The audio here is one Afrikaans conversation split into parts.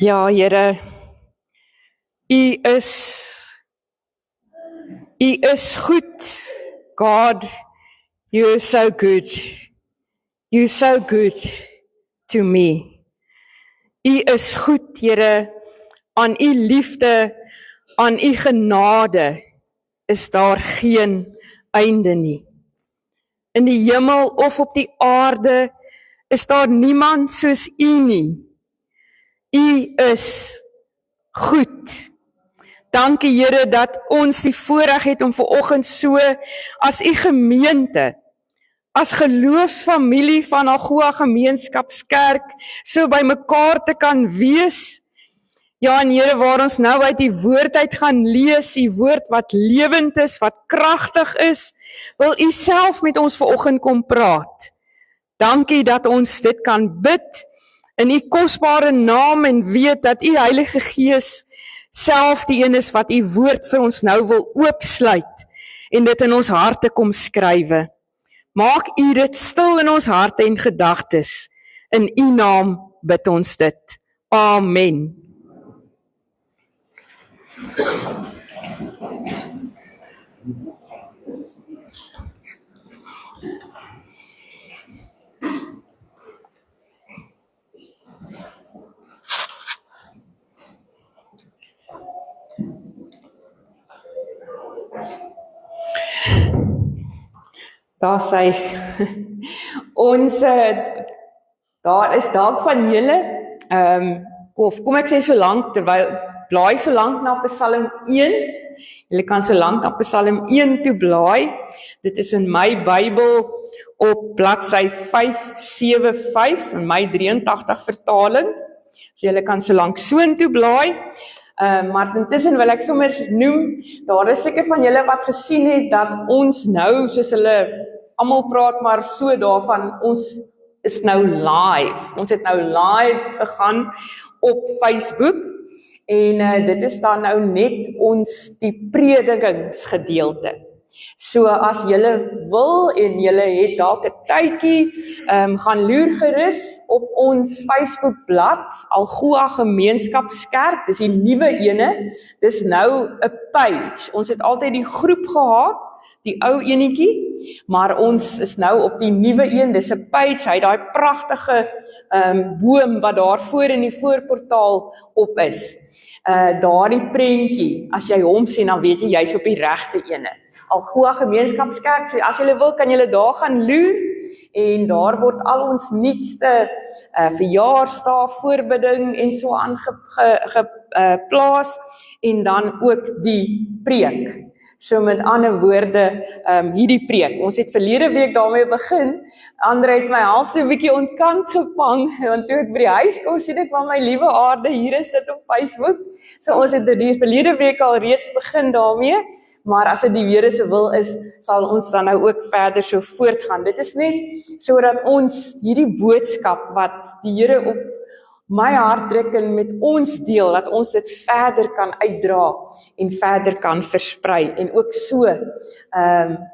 Ja, Here, U is goed. God, you're so good. You're so good to me. U is goed, Here. Aan U liefde, aan U genade is daar geen einde nie. In die hemel of op die aarde is daar niemand soos U nie. U is goed. Dankie Here dat ons die voorreg het om vanoggend so as U gemeente, as geloofsfamilie van Algoa Gemeenskapskerk so by mekaar te kan wees. Ja, en Here, waar ons nou uit die woord uit gaan lees, U woord wat lewend is, wat kragtig is, wil U self met ons vanoggend kom praat. Dankie dat ons dit kan bid in U kosbare naam en weet dat U Heilige Gees self die een is wat U woord vir ons nou wil oopsluit en dit in ons harte kom skrywe. Maak U dit stil in ons harte en gedagtes. In U naam bid ons dit. Amen. Daar sê, daar is dalk van julle, kom ek sê so lank, terwyl, blaai so lank na Psalm 1, julle kan so lank na Psalm 1 toe blaai, dit is in my Bybel op bladsy 575, in my 83 vertaling, so julle kan so lank soontoe blaai, maar intussen wil ek sommer noem, daar is seker van julle wat gesien het, dat ons nou, soos hulle almal praat maar so daarvan, ons is nou live. Ons het nou live gegaan op Facebook en dit is dan nou net ons die predikingsgedeelte. So as julle wil en julle het dalk 'n tydjie, gaan loer gerus op ons Facebookblad, Algoa Gemeenskapskerk, dis die nuwe ene, dis nou 'n page. Ons het altyd die groep gehad, die ou enetjie, maar ons is nou op die nuwe een, dis 'n page, hy het daai pragtige boom wat daar voor in die voorportaal op is. Daardie prentjie, as jy hom sien, dan weet jy jy's op die regte ene. Algoa Gemeenskapskerk, so as julle wil, kan julle daar gaan loer, en daar word al ons nuutste verjaarsdae, voorbidding en so aan geplaas, en dan ook die preek. So met ander woorde, hierdie preek. Ons het verlede week daarmee begin. Andre het my half so 'n bietjie ontkant gevang, want toe ek by die huis kom, sien ek van my liewe aarde, hier is dit op Facebook. So ons het die verlede week al reeds begin daarmee, maar as dit die Here se wil is, sal ons dan nou ook verder so voortgaan. Dit is net sodat ons hierdie boodskap wat die Here op my hart druk en met ons deel, dat ons dit verder kan uitdra en verder kan versprei en ook so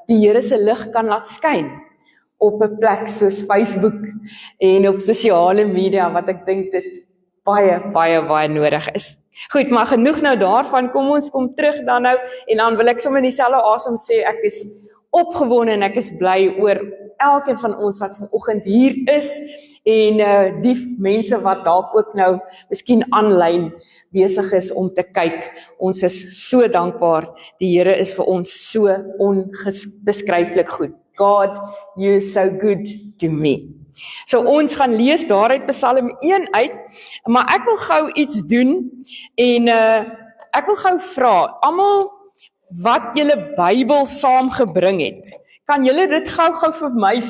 die Here se lig kan laat skyn op 'n plek soos Facebook en op sosiale media, wat ek dink dit baie nodig is. Goed, maar genoeg nou daarvan, kom ons kom terug dan nou, en dan wil ek sommer in dieselfde asem sê, ek is opgewonde en ek is bly oor elkeen van ons wat vanoggend hier is, en die mense wat dalk ook nou miskien aanlyn besig is om te kyk. Ons is so dankbaar, die Here is vir ons so onbeskryflik goed. God, you is so good to me. So ons gaan lees daaruit Psalm 1 uit, maar ek wil gou iets doen, en ek wil gou vra, almal wat julle Bybel saamgebring het, kan julle dit gou vir my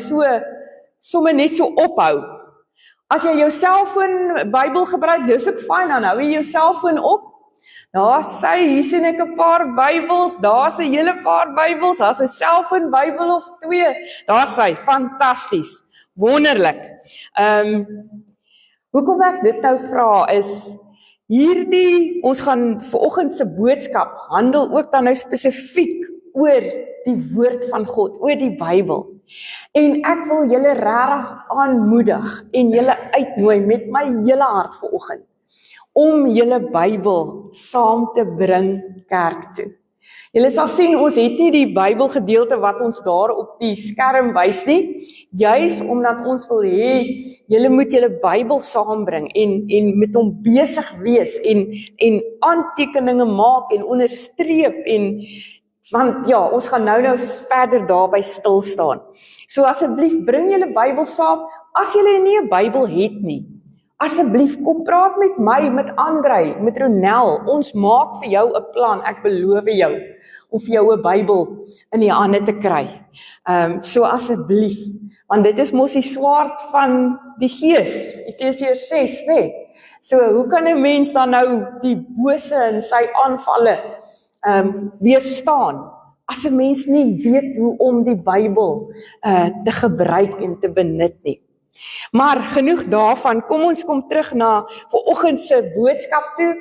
sommer net so ophou? As jy jou selfoon Bybel gebruik, dis ook fyn, dan hou jy jou selfoon op. Daar sê, hier sien ek 'n paar Bybels, daar's 'n hele paar Bybels, daar's 'n selfoon Bybel of 2. Daar sê, fantasties, wonderlik. Hoekom ek dit nou vra is, ons gaan vanoggend se boodskap handel ook dan nou spesifiek oor die woord van God, oor die Bybel. En ek wil julle regtig aanmoedig en julle uitnooi met my hele hart vanoggend om julle Bybel saam te bring kerk toe. Julle sal sien, ons het nie die Bybelgedeelte wat ons daar op die skerm wys nie, juis omdat ons wil hê, julle moet julle Bybel saambring en met hom besig wees en aantekeninge maak en onderstreep want ja, ons gaan nou verder daarby stil staan. So asseblief, bring julle Bybel saam, as julle nie 'n Bybel het nie, asseblief, kom praat met my, met Andrei, met Ronel, ons maak vir jou 'n plan, ek beloof jou, om vir jou 'n Bybel in die hande te kry. So asseblief, want dit is mos die swaard van die Gees, Efesiërs 6, nee. So hoe kan 'n mens dan nou die bose en sy aanvalle weerstaan, as 'n mens nie weet hoe om die Bybel te gebruik en te benut nie. Maar genoeg daarvan, kom ons kom terug na vanoggend se boodskap toe.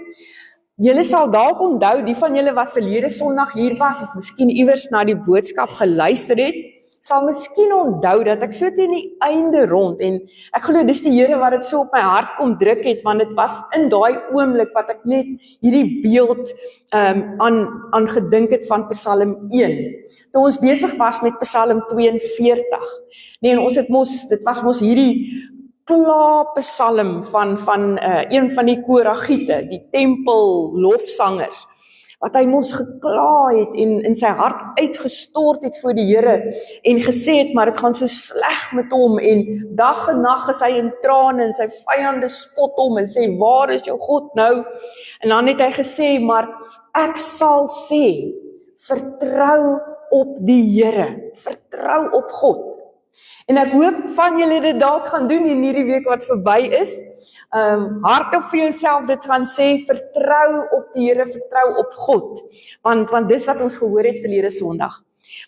Julle sal dalk onthou, die van julle wat verlede Sondag hier was, of miskien iewers na die boodskap geluister het, sal miskien onthou dat ek so teen die einde rond, en ek glo dis die Here wat dit so op my hart kom druk het, want dit was in daai oomblik wat ek net hierdie beeld aan gedink het van Psalm 1. Toe ons besig was met Psalm 42. Nee, en ons het dit was mos hierdie Psalm van een van die Koragiete, die tempel lofsangers, wat hy mos gekla het en in sy hart uitgestort het voor die Here en gesê het, maar dit gaan so sleg met hom en dag en nag is hy in trane en sy vyande spot hom en sê, waar is jou God nou? En dan het hy gesê, maar ek sal sê, vertrou op die Here, vertrou op God. En ek hoop van julle dit dalk gaan doen in hierdie week wat verby is. Hardop vir jouself dit gaan sê, vertrou op die Here, vertrou op God. Want dis wat ons gehoor het verlede Sondag.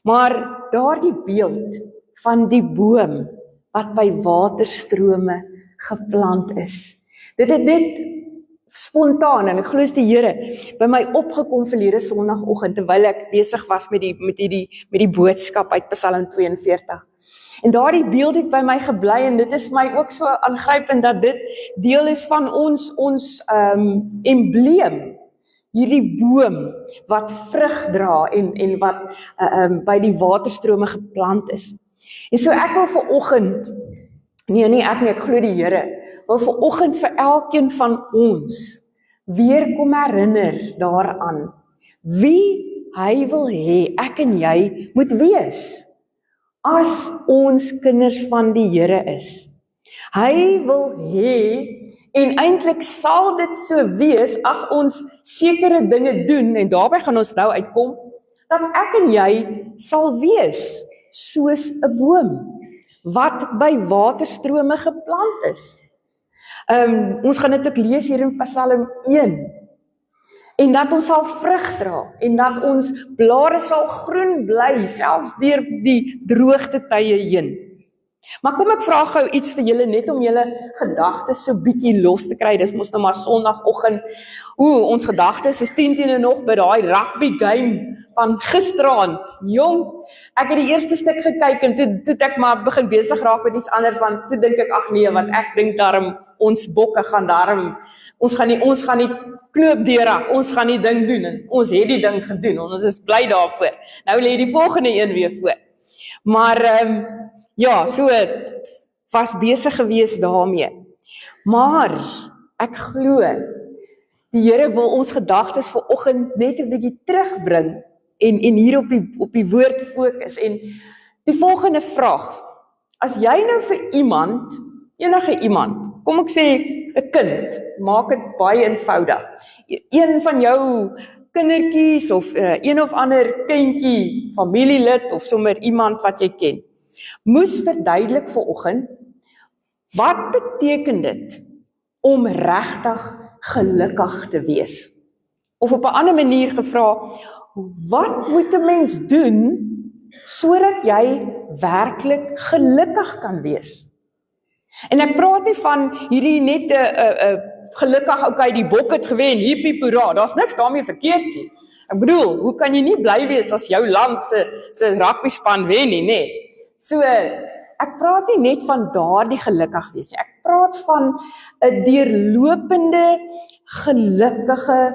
Maar daardie beeld van die boom wat by waterstrome geplant is. Dit het net spontaan, en ek glo is die Here by my opgekom verlede Sondagoggend, terwyl ek besig was met die boodskap uit Psalm 42. En daardie beeld het by my gebly, en dit is vir my ook so aangrypend dat dit deel is van ons embleem, hierdie boom wat vrug dra en wat by die waterstrome geplant is. En so ek wil vanoggend, ek glo die Here, wil vanoggend vir elkeen van ons weer kom herinner daaraan wie hy wil hê ek en jy moet wees as ons kinders van die Here is. Hy wil hê, en eintlik sal dit so wees as ons sekere dinge doen, en daarby gaan ons nou uitkom, dat ek en jy sal wees soos 'n boom wat by waterstrome geplant is. Ons gaan dit ook lees hier in Psalm 1, en dat ons sal vrug dra, en dat ons blare sal groen bly, selfs deur die droogte tye heen. Maar kom ek vra gou iets vir julle, net om julle gedagtes so bietjie los te kry. Dis mos nou maar Sondagoggend. Ons gedagtes is 10 nog by daai rugby game van gisteraand. Jong, ek het die eerste stuk gekyk en toe ek maar begin besig raak met iets anders, want toe dink ek, ag nee, want ek dink daarom ons bokke gaan daarom, ons gaan nie knoop deurrak, ons gaan die ding doen, en ons het die ding gedoen, en ons is bly daarvoor. Nou lê die volgende een weer voor. Maar ja, so was besig gewees daarmee. Maar ek glo, die Here wil ons gedagtes vanoggend net 'n bietjie terugbring en hier op die woord fokus. En die volgende vraag, as jy nou vir iemand, enige iemand, kom ek sê 'n kind, maak dit baie eenvoudig, een van jou kindertjies of een of ander kindjie, familielid of sommer iemand wat jy ken, moes verduidelik vanoggend, wat beteken dit om regtig gelukkig te wees? Of op 'n ander manier gevra, wat moet 'n mens doen sodat jy werklik gelukkig kan wees? En ek praat nie van hierdie net 'n gelukkig, okay, die bok het gewen, hippie hoera, daar's niks daarmee verkeerd nie. Ek bedoel, hoe kan jy nie bly wees as jou land se rugby span wen nie, nê? So, ek praat nie net van daardie gelukkig wees nie, ek praat praat van 'n deurlopende, gelukkige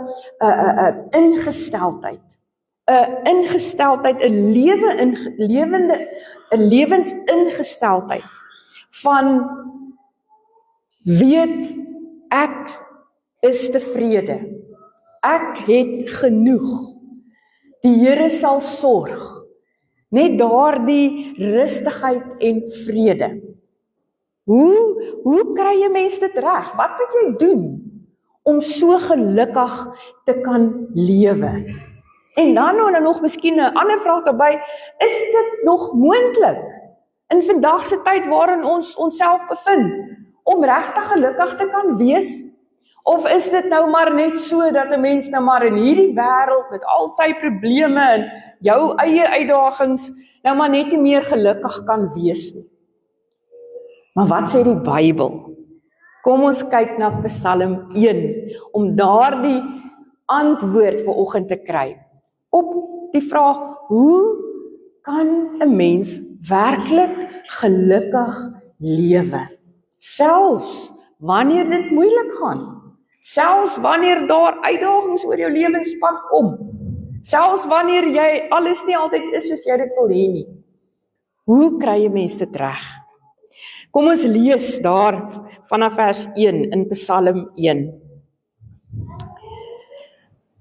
ingesteldheid. 'n ingesteldheid, 'n lewensingesteldheid van weet ek is tevrede. Ek het genoeg. Die Here sal sorg. Net daardie rustigheid en vrede. Hoe kry jy mens dit reg? Wat moet jy doen om so gelukkig te kan lewe? En dan nog miskien 'n ander vraag daarbey, is dit nog moontlik in vandag se tyd waarin ons onsself bevind om regtig gelukkig te kan wees? Of is dit nou maar net so dat 'n mens nou maar in hierdie wêreld met al sy probleme en jou eie uitdagings nou maar net nie meer gelukkig kan wees nie? Maar wat sê die Bybel? Kom ons kyk na Psalm 1 om daardie antwoord vanoggend te kry op die vraag, hoe kan 'n mens werklik gelukkig lewe? Selfs wanneer dit moeilik gaan. Selfs wanneer daar uitdagings oor jou lewenspad kom. Selfs wanneer jy alles nie altyd is soos jy dit wil hê nie. Hoe kry jy mens dit reg? Kom ons lees daar vanaf vers 1 in Psalm 1.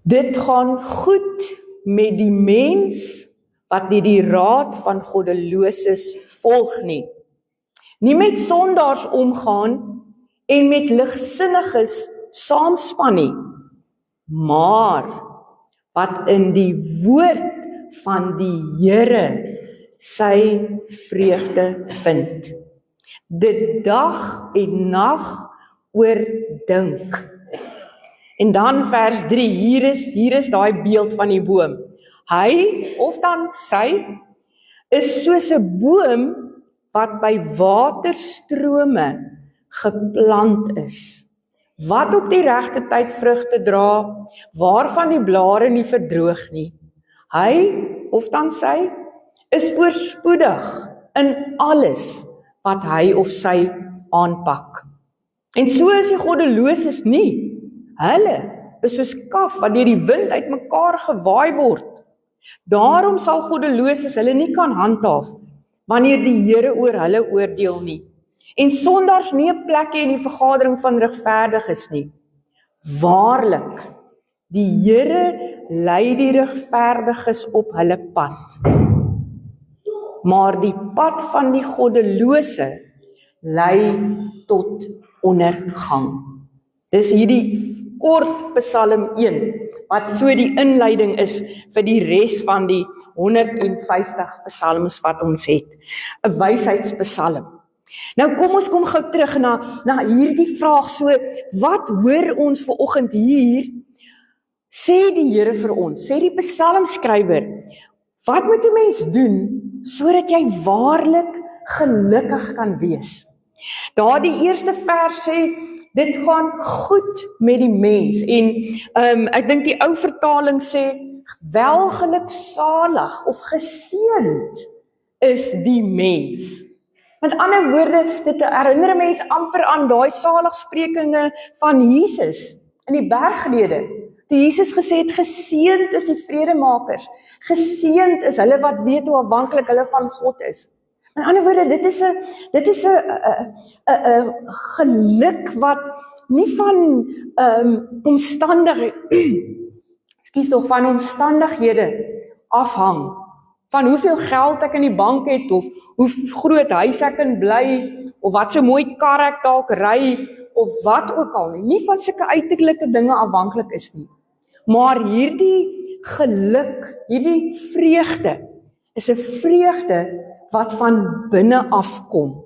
Dit gaan goed met die mens wat nie die raad van goddeloses volg nie. Nie met sondaars omgaan en met ligsinniges saamspan nie, maar wat in die woord van die Here sy vreugde vind. Dit dag en nag oordink. En dan vers 3, hier is daai beeld van die boom. Hy, of dan sy, is soos 'n boom wat by waterstrome geplant is, wat op die regte tyd vrugte dra, waarvan die blare nie verdroog nie. Hy, of dan sy, is voorspoedig in alles wat hy of sy aanpak. En so is die goddeloses nie. Hulle is soos kaf wat deur die wind uitmekaar gewaai word. Daarom sal goddeloses hulle nie kan handhaaf, wanneer die Here oor hulle oordeel nie. En sondaars nie 'n plekkie in die vergadering van regverdiges nie. Waarlik, die Here lei die regverdiges op hulle pad. Maar die pad van die goddelose lei tot ondergang. Dis hierdie kort Psalm 1, wat so die inleiding is vir die res van die 150 psalms wat ons het. 'n Wysheidspsalm. Nou kom ons kom gou terug na hierdie vraag, so wat hoor ons vanoggend hier? Sê die Here vir ons, sê die psalmskrywer, wat moet 'n mens doen sodat jy waarlik gelukkig kan wees? Daardie eerste vers sê, dit gaan goed met die mens, en ek dink die ou vertaling sê, welgeluksalig of geseënd is die mens. Met ander woorde, dit herinner mense amper aan daai saligsprekinge van Jesus in die bergrede. Toe Jesus gesê het, geseënd is die vredemakers, geseënd is hulle wat weet hoe afhanklik hulle van God is. Met ander woorde, dit is 'n geluk wat nie van van omstandighede afhang. Van hoeveel geld ek in die bank het, of hoe groot huis ek kan bly, of wat so mooi kar ek dalk ry, of wat ook al nie. Nie van sulke uiterlike dinge afhanklik is nie. Maar hierdie geluk, hierdie vreugde, is 'n vreugde wat van binne afkom.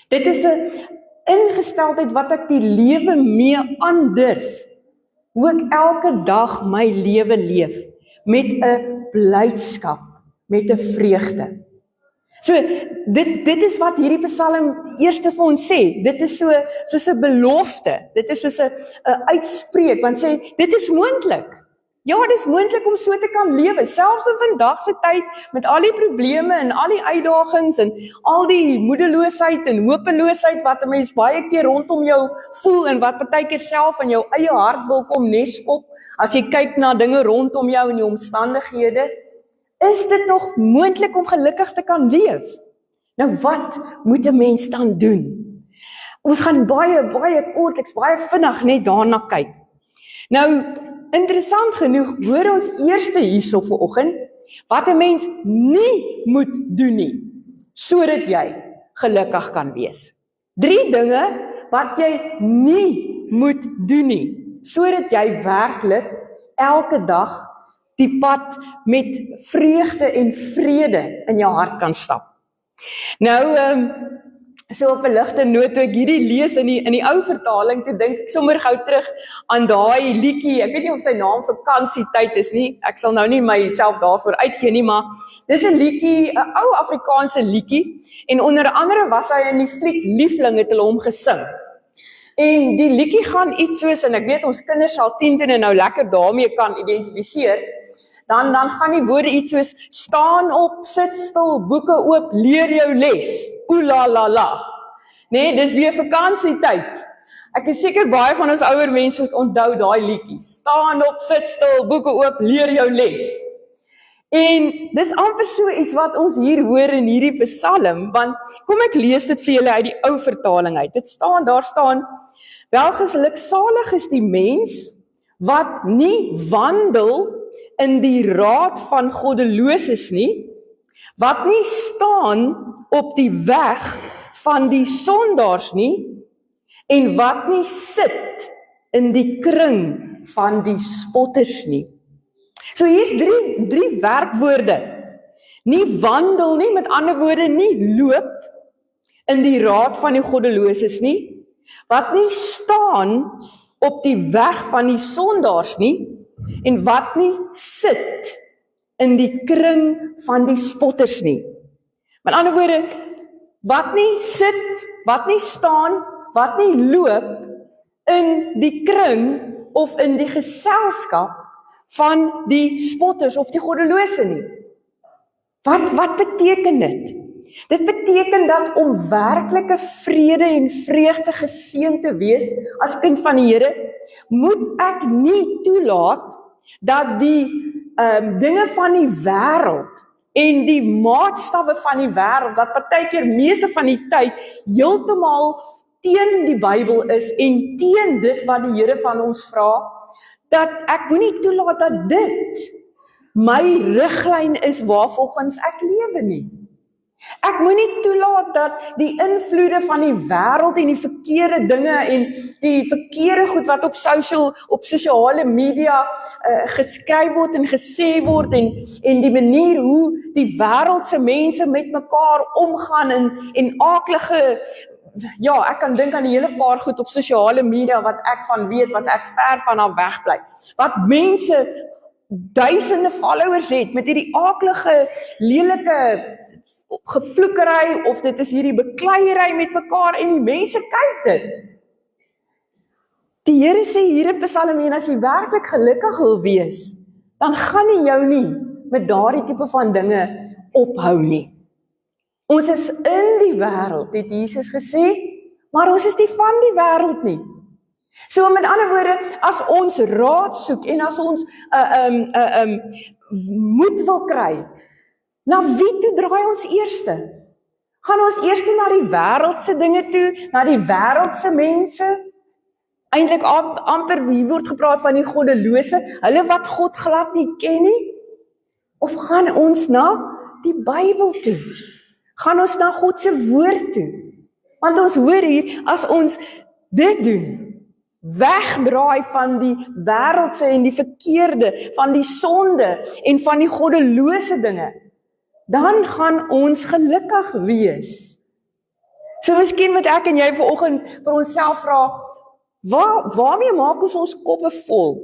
Dit is 'n ingesteldheid wat ek die lewe mee aandurf, hoe ek elke dag my lewe leef, met 'n blydskap, met 'n vreugde. So, dit is wat hierdie Psalm eerste vir ons sê. Dit is soos 'n belofte, dit is soos 'n uitspreek, want sê, dit is moontlik. Ja, dis moontlik om so te kan lewe, selfs in vandag se tyd, met al die probleme en al die uitdagings en al die moedeloosheid en hopeloosheid wat 'n mens baie keer rondom jou voel en wat partykeer self in jou eie hart wil kom neskop, as jy kyk na dinge rondom jou en die omstandighede, is dit nog moontlik om gelukkig te kan leef? Nou wat moet 'n mens dan doen? Ons gaan baie kortliks, baie vinnig net daarna kyk. Nou, interessant genoeg, hoor ons eerste hierso vanoggend, wat 'n mens nie moet doen nie, sodat jy gelukkig kan wees. 3 dinge wat jy nie moet doen nie, sodat jy werklik elke dag die pad met vreugde en vrede in jou hart kan stap. Nou, so op 'n ligte noot, toe ek hierdie lees in die ou vertaling, toe dink ek sommer gou terug aan daai liedjie, ek weet nie of sy naam vakansietyd is nie, ek sal nou nie myself daarvoor uitgee nie, maar dis 'n liedjie, 'n ou Afrikaanse liedjie, en onder andere was hy in die fliek Liefling het hulle hom gesing. En die liedjie gaan iets soos, en ek weet ons kinders sal 10 nou lekker daarmee kan identifiseer, dan gaan die woorde iets soos, staan op, sit stil, boeke oop, leer jou les, oelalala. Nee, dis weer vakansietyd. Ek is seker baie van ons ouer mense onthou daai liedjies. Staan op, sit stil, boeke oop, leer jou les. En dis amper so iets wat ons hier hoor in hierdie psalm, want kom ek lees dit vir julle uit die ou vertaling uit. Daar staan, welgeluksalig is die mens wat nie wandel in die raad van goddeloses nie, wat nie staan op die weg van die sondaars nie, en wat nie sit in die kring van die spotters nie. So hier's drie werkwoorde. Nie wandel nie, met ander woorde nie loop in die raad van die goddeloses nie, wat nie staan op die weg van die sondaars nie, en wat nie sit in die kring van die spotters nie. Met ander woorde, wat nie sit, wat nie staan, wat nie loop in die kring of in die geselskap van die spotters of die goddelose nie. Wat beteken dit? Dit beteken dat om werklike vrede en vreugde geseën te wees as kind van die Here, moet ek nie toelaat dat die dinge van die wêreld en die maatstawwe van die wêreld, wat partykeer meeste van die tyd heeltemal teen die Bybel is en teen dit wat die Here van ons vra, dat ek moenie toelaat dat dit my riglyn is waarvolgens ek lewe nie. Ek moenie toelaat dat die invloede van die wêreld en die verkeerde dinge en die verkeerde goed wat op sosiale media geskryf word en gesê word en die manier hoe die wêreldse mense met mekaar omgaan en aaklige, ja, ek kan dink aan die hele paar goed op sosiale media wat ek van weet, wat ek ver van af wegbly. Wat mense duisende followers het met hierdie aaklige, lelike gevloekery, of dit is hierdie bekleierery met mekaar, en die mense kyk dit. Die Here sê hier in Psalm 1, as jy werklik gelukkig wil wees, dan gaan nie jou nie met daardie tipe van dinge ophou nie. Ons is in die wêreld, het Jesus gesê, maar ons is nie van die wêreld nie. So met ander woorde, as ons raad soek en as ons moed wil kry, na wie toe draai ons eerste? Gaan ons eerste na die wêreldse dinge toe, na die wêreldse mense? Eintlik amper, hier word gepraat van die goddelose, hulle wat God glad nie ken nie? Of gaan ons na die Bybel toe? Gaan ons na God se woord toe? Want ons hoor hier, as ons dit doen, wegdraai van die wêreldse en die verkeerde, van die sonde en van die goddelose dinge, dan gaan ons gelukkig wees. So miskien moet ek en jy vanoggend vir onsself vra, waarmee maak ons koppe vol?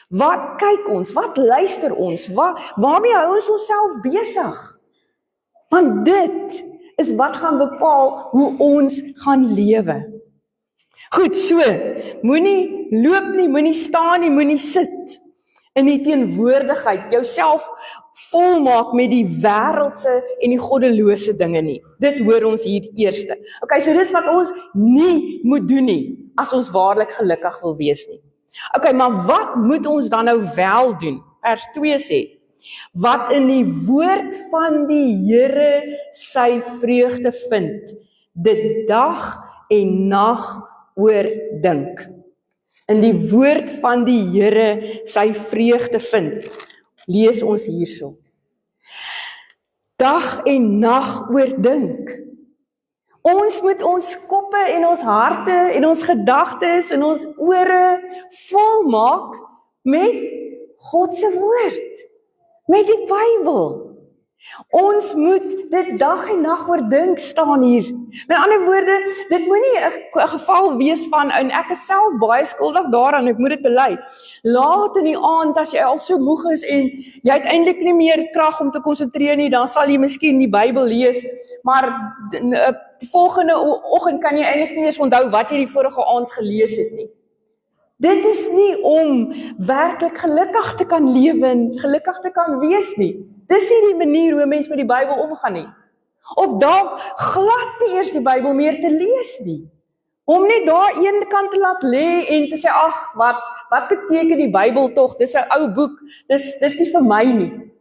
Wat kyk ons? Wat luister ons? Waarmee hou ons onsself besig? Want dit is wat gaan bepaal hoe ons gaan lewe. Goed, so, moenie loop nie, moenie staan nie, moenie sit in die teenwoordigheid, jouself volmaak met die wêreldse en die goddelose dinge nie. Dit hoor ons hier eerste. Okay, so dis wat ons nie moet doen nie, as ons waarlik gelukkig wil wees nie. Okay, maar wat moet ons dan nou wel doen? Vers 2 sê, wat in die woord van die Here sy vreugde vind, dit dag en nag oordink. In die woord van die Here sy vreugde vind. Lees ons hierso. Dag en nag oordink. Ons moet ons koppe en ons harte en ons gedagtes en ons ore volmaak met God se woord, met die Bybel. Ons moet dit dag en nag oordink staan hier. Met ander woorde, dit moenie 'n geval wees van, en ek is self baie skuldig daaraan, ek moet dit bely. Laat in die aand as jy al so moeg is en jy het eintlik nie meer krag om te konsentreer nie, dan sal jy miskien die Bybel lees, maar die volgende oggend kan jy eintlik nie eens onthou wat jy die vorige aand gelees het nie. Dit is nie om werklik gelukkig te kan lewe en gelukkig te kan wees nie. Dis nie die manier hoe mens met die Bybel omgaan nie. Of dalk glad nie eers die Bybel meer te lees nie. Om net daar een kant te laat lê en te sê, ag, wat beteken die Bybel tog? Dis 'n ou boek, dis nie vir my nie.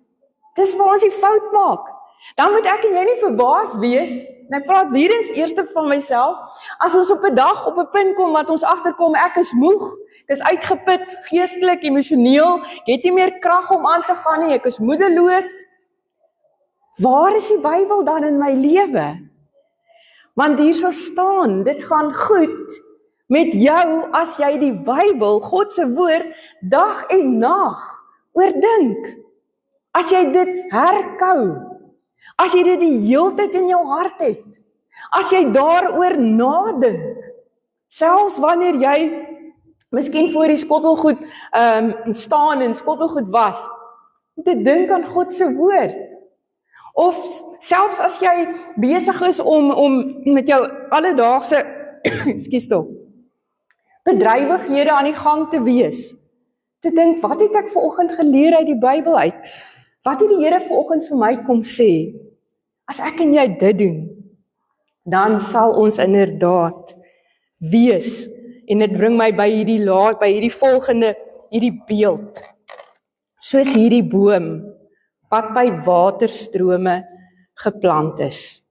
Dis waar ons die fout maak. Dan moet ek en jy nie verbaas wees, en ek praat weer eens eerste van myself, as ons op 'n dag op 'n punt kom wat ons agterkom, ek is moeg, ek is uitgeput, geestelik, emosioneel, ek het nie meer krag om aan te gaan nie, ek is moedeloos. Waar is die Bybel dan in my lewe? Want hier sou staan, dit gaan goed met jou as jy die Bybel, God se woord, dag en nag oordink. As jy dit herkou, as jy dit die heeltyd in jou hart het, as jy daaroor nadink, selfs wanneer jy miskien voor die skottelgoed staan en skottelgoed was, te dink aan God se woord. Of selfs as jy besig is om met jou alledaagse bedrywighede aan die gang te wees, te dink, wat het ek vanoggend geleer uit die Bybel uit? Wat het die Here vanoggend vir my kom sê? As ek en jy dit doen, dan sal ons inderdaad wees. En dit bring my by hierdie volgende, hierdie beeld. Soos hierdie boom, wat by waterstrome geplant is.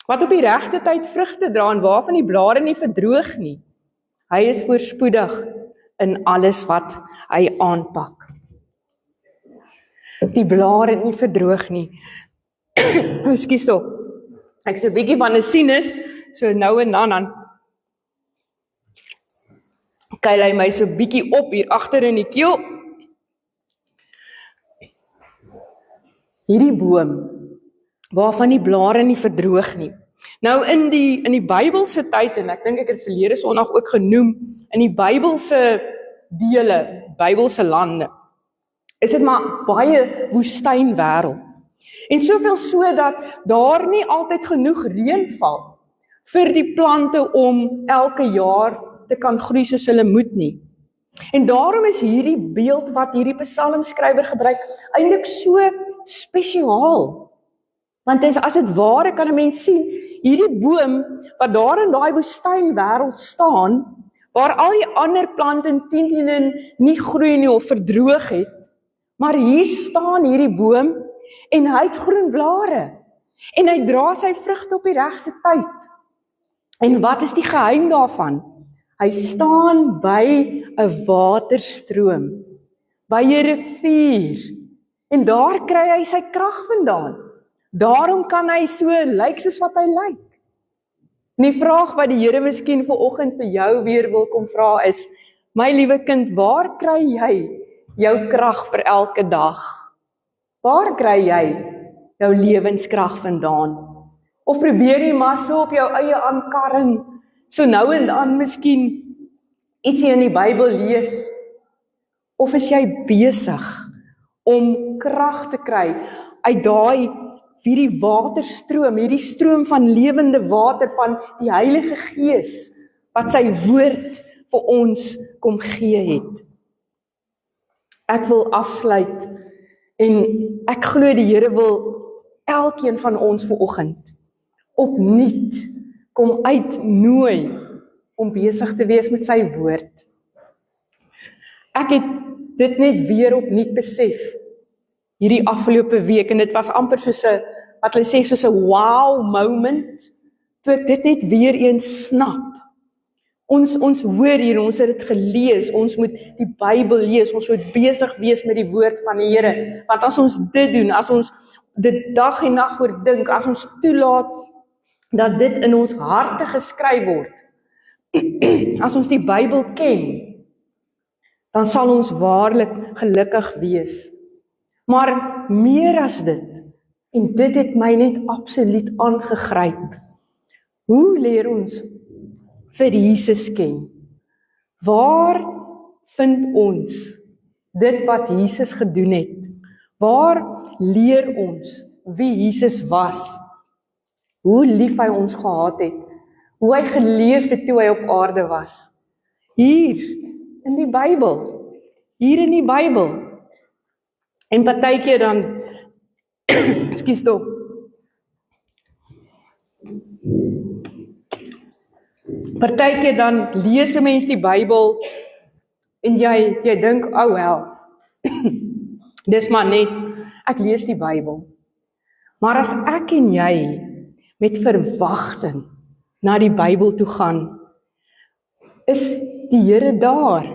Wat op die regte tyd vrugte dra en waarvan die blare nie verdroog nie. Hy is voorspoedig in alles wat hy aanpak. Die blare het nie verdroog nie. Ekskuus tog. Ek so 'n bietjie van 'n sinus, so nou en dan kyk hy my so bietjie op hier agter in die keel. Hierdie boom, waarvan die blare nie verdroog nie. Nou in die Bybelse tyd, en ek dink ek het verlede Sondag ook genoem, in die Bybelse dele, Bybelse lande, is dit maar baie woestynwêreld. En soveel so dat daar nie altyd genoeg reën val vir die plante om elke jaar te kan groei soos hulle moet nie. En daarom is hierdie beeld wat hierdie psalmskrywer gebruik eintlik so spesiaal. Want as dit ware kan 'n mens sien, hierdie boom wat daar in daai woestynwêreld staan, waar al die ander plante teen nie groei nie of verdroog het, maar hier staan hierdie boom en hy het groen blare en hy dra sy vrugte op die regte tyd. En wat is die geheim daarvan? Hy staan by 'n waterstroom, by 'n rivier, en daar kry hy sy krag vandaan. Daarom kan hy so lyk soos wat hy lyk. En die vraag wat die Here miskien vanoggend vir jou weer wil kom vra is, my liewe kind, waar kry jy jou krag vir elke dag? Waar kry jy jou lewenskrag vandaan? Of probeer jy maar so op jou eie aankarring, so nou en dan miskien ietsie in die Bybel lees? Of is jy besig om krag te kry uit hierdie waterstroom, hierdie stroom van lewende water van die Heilige Gees, wat sy woord vir ons kom gee het? Ek wil afsluit en ek glo die Here wil elkeen van ons vanoggend opnuut kom uitnooi om besig te wees met sy woord. Ek het dit net weer opnuut besef hierdie afgelope week en dit was amper soos 'n wat hulle sê soos 'n wow moment toe ek dit net weer eens snap. Ons hoor hier, ons het dit gelees, ons moet die Bybel lees, ons moet besig wees met die woord van die Here, want as ons dit doen, as ons dit dag en nag oordink, as ons toelaat dat dit in ons harte geskryf word, as ons die Bybel ken, dan sal ons waarlik gelukkig wees. Maar meer as dit, en dit het my net absoluut aangegryp. Hoe leer ons vir Jesus ken? Waar vind ons dit wat Jesus gedoen het? Waar leer ons wie Jesus was? Hoe lief hy ons gehad het? Hoe hy geleef het toe hy op aarde was? Hier in die Bybel. Hier in die Bybel. En partykeer dan, ekskuus tog, partykeer dan lees 'n mens die Bybel en jy dink, oh wel, dis maar net, ek lees die Bybel. Maar as ek en jy met verwagting na die Bybel toe gaan, is die Here daar,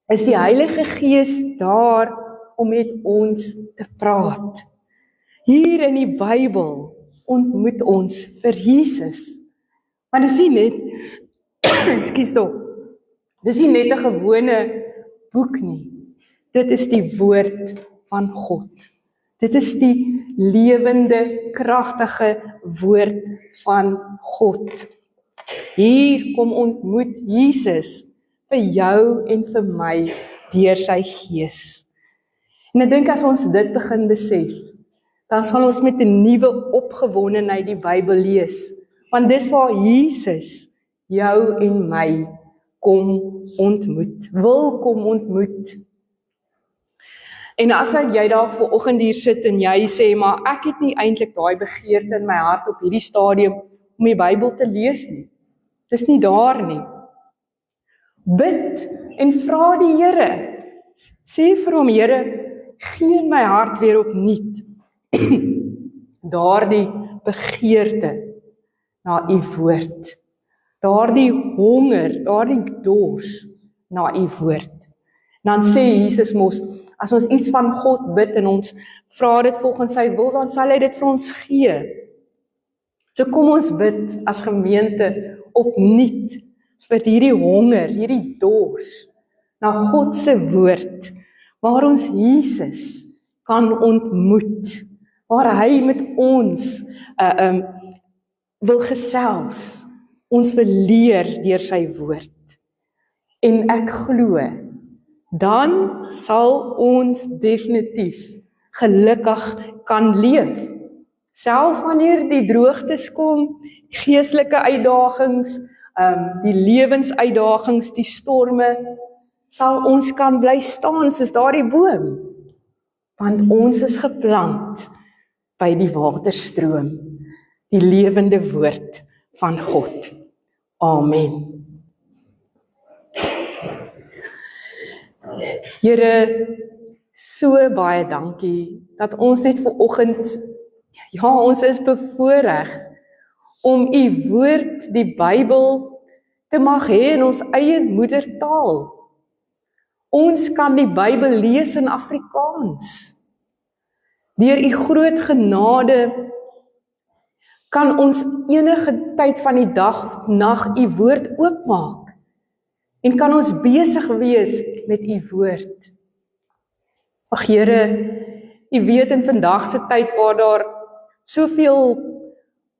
is die Heilige Gees daar om met ons te praat. Hier in die Bybel ontmoet ons vir Jesus. Maar dis nie net, ekskuus tog, dis nie net 'n gewone boek nie. Dit is die woord van God. Dit is die lewende, kragtige woord van God. Hier kom ontmoet Jesus vir jou en vir my deur sy Gees. En ek dink as ons dit begin besef, dan sal ons met 'n nuwe opgewondenheid die Bybel lees, want dis waar Jesus jou en my kom ontmoet, wil kom ontmoet. En as jy dalk vanoggend hier sit en jy sê, maar ek het nie eintlik daai begeerte in my hart op hierdie stadium om die Bybel te lees nie. Dis nie daar nie. Bid en vra die Here. Sê vir hom, Here, gee in my hart weer opnuut daardie begeerte na u woord. Daardie honger, daardie dors na u woord. Dan sê Jesus mos, as ons iets van God bid en ons vra dit volgens sy wil, dan sal hy dit vir ons gee. So kom ons bid as gemeente opnuut vir hierdie honger, hierdie dors na God se woord, waar ons Jesus kan ontmoet, waar hy met ons wil gesels, ons wil leer deur sy woord. En ek glo, dan sal ons definitief gelukkig kan leef. Selfs wanneer die droogtes kom, geestelike uitdagings, die lewensuitdagings, die storme, sal ons kan bly staan soos daardie boom, want ons is geplant by die waterstroom, die lewende woord van God. Amen. Here, so baie dankie dat ons net vanoggend, ja, ons is bevoorreg om u woord, die Bybel, te mag hê in ons eie moedertaal. Ons kan die Bybel lees in Afrikaans. Deur u groot genade kan ons enige tyd van die dag, nag u woord oopmaak en kan ons besig wees met u woord. Ag Here, u weet in vandag se tyd waar daar soveel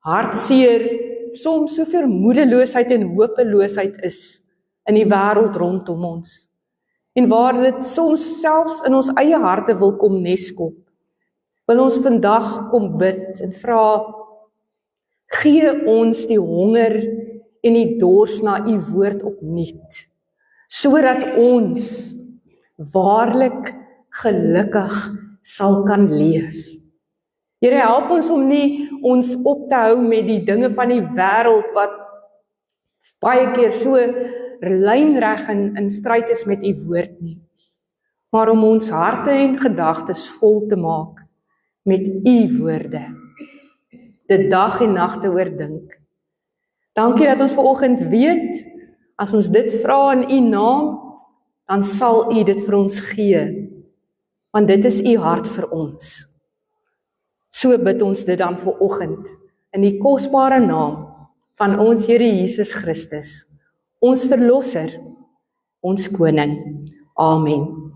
hartseer, soms soveel moedeloosheid en hopeloosheid is in die wêreld rondom ons. En waar dit soms selfs in ons eie harte wil kom neskop, wil ons vandag kom bid en vra, gee ons die honger en die dors na u woord opnuut, sodat ons waarlik gelukkig sal kan leef. Here, help ons om nie ons op te hou met die dinge van die wêreld wat baie keer so lynreg in stryd is met u woord nie, maar om ons harte en gedagtes vol te maak met u woorde, dit dag en nag te oordink. Dankie dat ons vanoggend weet, as ons dit vra in u naam, dan sal u dit vir ons gee, want dit is u hart vir ons. So bid ons dit dan vanoggend, in die kosbare naam van ons Here Jesus Christus, ons Verlosser, ons Koning. Amen.